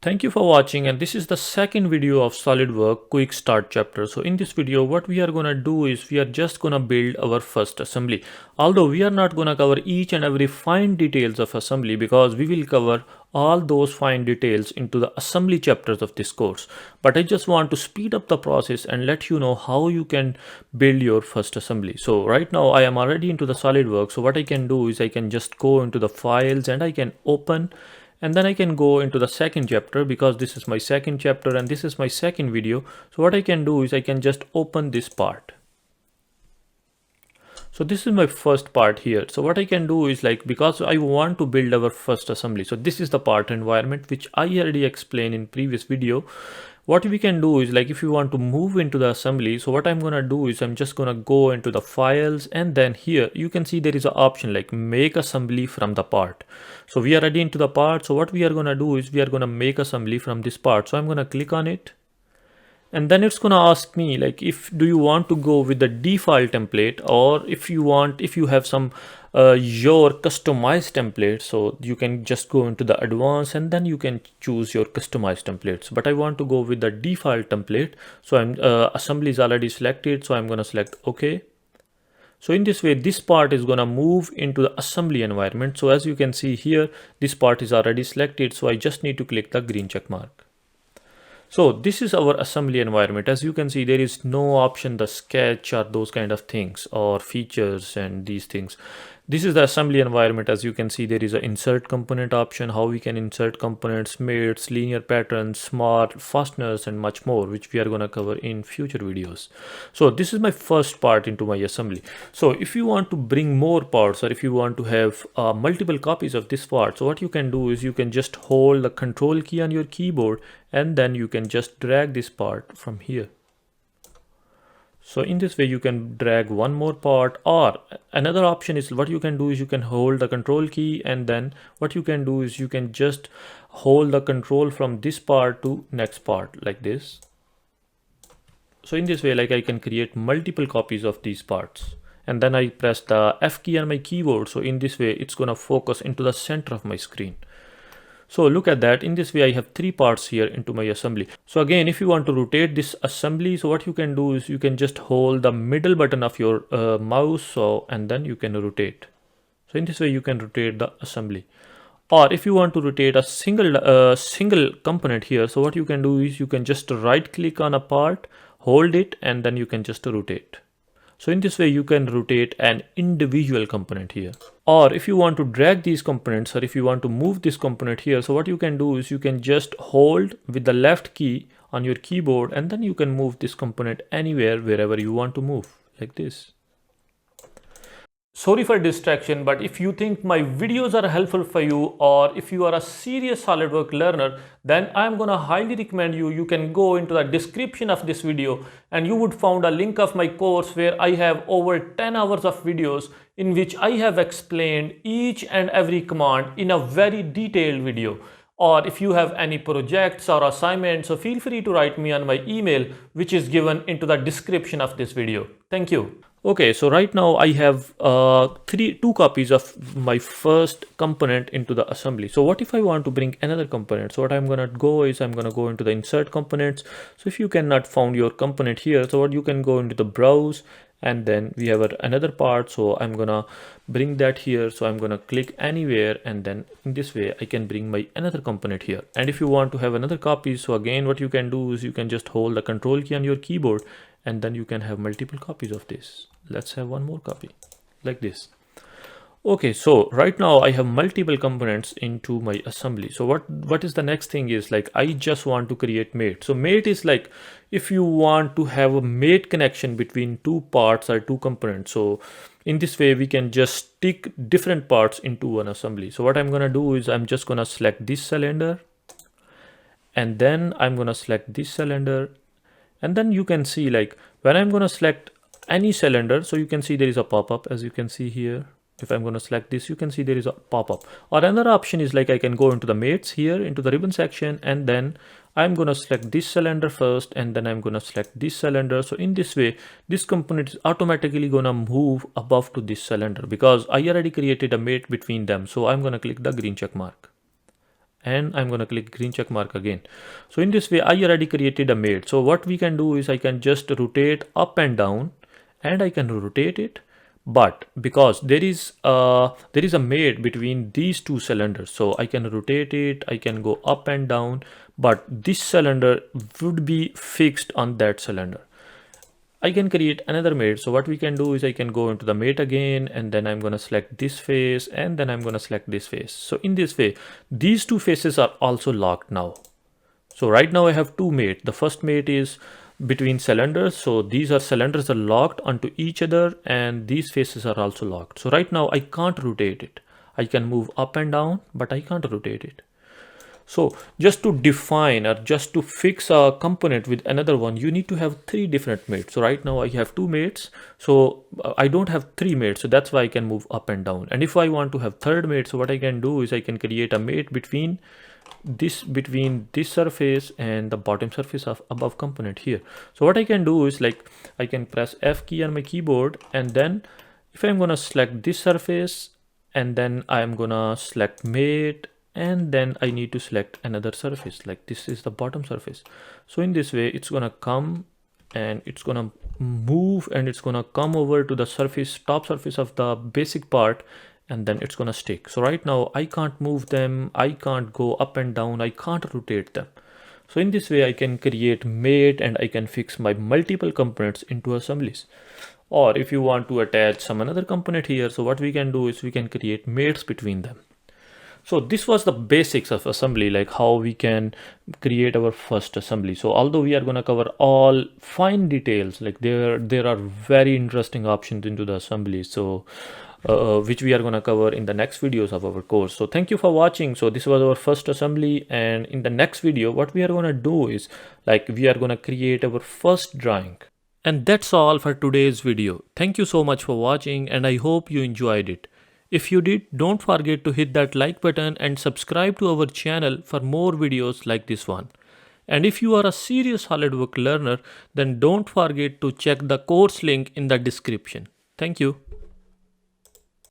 Thank you for watching, and this is the second video of SolidWorks quick start chapter. So in this video what we are gonna do is we are just gonna build our first assembly. Although we are not gonna cover each and every fine details of assembly because we will cover all those fine details into the assembly chapters of this course. But I just want to speed up the process and let you know how you can build your first assembly. So right now I am already into the SolidWorks. So what I can do is I can just go into the files and I can open, and then I can go into the second chapter because this is my second chapter and this is my second video. So what I can do is I can just open this part. So this is my first part here. So what I can do is, like, because I want to build our first assembly, so this is the part environment which I already explained in previous video. What we can do is, like, if you want to move into the assembly, so what I'm gonna do is I'm just gonna go into the files, and then here you can see there is an option like make assembly from the part. So we are already into the part. So what we are gonna do is we are gonna make assembly from this part. So I'm gonna click on it, and then it's gonna ask me, like, if do you want to go with the default template, or if you have some your customized template. So you can just go into the advanced and then you can choose your customized templates, but I want to go with the default template. So I'm assembly is already selected, so I'm gonna select OK. So in this way this part is gonna move into the assembly environment. So as you can see here, this part is already selected, so I just need to click the green check mark. So this is our assembly environment. As you can see, there is no option the sketch or those kind of things or features and these things. This is the assembly environment. As you can see, there is an insert component option, how we can insert components, mates, linear patterns, smart fasteners, and much more, which we are going to cover in future videos. So this is my first part into my assembly. So if you want to bring more parts, or if you want to have multiple copies of this part, so what you can do is you can just hold the control key on your keyboard, and then you can just drag this part from here. So in this way you can drag one more part, or another option is what you can do is you can hold the control key, and then what you can do is you can just hold the control from this part to next part like this. So in this way, like, I can create multiple copies of these parts, and then I press the F key on my keyboard. So in this way it's gonna focus into the center of my screen. So look at that. In this way I have three parts here into my assembly. So again, if you want to rotate this assembly, so what you can do is you can just hold the middle button of your mouse, and then you can rotate. So in this way you can rotate the assembly. Or if you want to rotate a single component here, so what you can do is you can just right click on a part, hold it, and then you can just rotate. So in this way you can rotate an individual component here. Or if you want to drag these components, or if you want to move this component here, so what you can do is you can just hold with the left key on your keyboard, and then you can move this component anywhere, wherever you want to move, like this. Sorry for distraction, but if you think my videos are helpful for you, or if you are a serious SolidWorks learner, then I'm gonna highly recommend you can go into the description of this video, and you would find a link of my course where I have over 10 hours of videos in which I have explained each and every command in a very detailed video. Or if you have any projects or assignments, so feel free to write me on my email, which is given into the description of this video. Thank you. Okay, so right now I have two copies of my first component into the assembly. So what if I want to bring another component? So what I'm gonna go is I'm gonna go into the insert components. So if you cannot find your component here, so what you can go into the browse, and then we have another part. So I'm gonna bring that here. So I'm gonna click anywhere, and then in this way I can bring my another component here. And if you want to have another copy, so again what you can do is you can just hold the control key on your keyboard, and then you can have multiple copies of this. Let's have one more copy like this. Okay, so right now I have multiple components into my assembly. So what is the next thing is, like, I just want to create mate. So mate is like if you want to have a mate connection between two parts or two components. So in this way we can just stick different parts into one assembly. So what I'm gonna do is I'm just gonna select this cylinder, and then I'm gonna select this cylinder, and then you can see, like, when I'm gonna select any cylinder, so you can see there is a pop-up. As you can see here, if I'm going to select this, you can see there is a pop-up. Or another option is, like, I can go into the mates here, into the ribbon section, and then I'm going to select this cylinder first, and then I'm going to select this cylinder. So in this way this component is automatically going to move above to this cylinder because I already created a mate between them. So I'm going to click the green check mark. and I'm gonna click green check mark again. So in this way I already created a mate. So what we can do is I can just rotate up and down, and I can rotate it, but because there is a mate between these two cylinders, so I can rotate it, I can go up and down, but this cylinder would be fixed on that cylinder. I can create another mate. So what we can do is I can go into the mate again, and then I'm going to select this face, and then I'm going to select this face. So in this way, these two faces are also locked now. So right now I have two mates. The first mate is between cylinders. So these are cylinders are locked onto each other, and these faces are also locked. So right now I can't rotate it. I can move up and down, but I can't rotate it. So just to define or just to fix a component with another one, you need to have three different mates. So right now I have two mates. So I don't have three mates. So that's why I can move up and down. And if I want to have third mate, so what I can do is I can create a mate between this surface and the bottom surface of above component here. So what I can do is like I can press F key on my keyboard, and then if I'm gonna select this surface, and then I'm gonna select mate, and then I need to select another surface, like this is the bottom surface. So in this way it's gonna come and it's gonna move, and it's gonna come over to the surface, top surface of the basic part, and then it's gonna stick. So right now I can't move them, I can't go up and down, I can't rotate them. So in this way I can create mate, and I can fix my multiple components into assemblies. Or if you want to attach some another component here, so what we can do is we can create mates between them. So this was the basics of assembly, like how we can create our first assembly. So although we are going to cover all fine details, like there are very interesting options into the assembly, so which we are going to cover in the next videos of our course. So thank you for watching. So this was our first assembly, and in the next video what we are going to do is like we are going to create our first drawing. And that's all for today's video. Thank you so much for watching, and I hope you enjoyed it. If you did, don't forget to hit that like button and subscribe to our channel for more videos like this one. And if you are a serious SolidWorks learner, then don't forget to check the course link in the description. Thank you.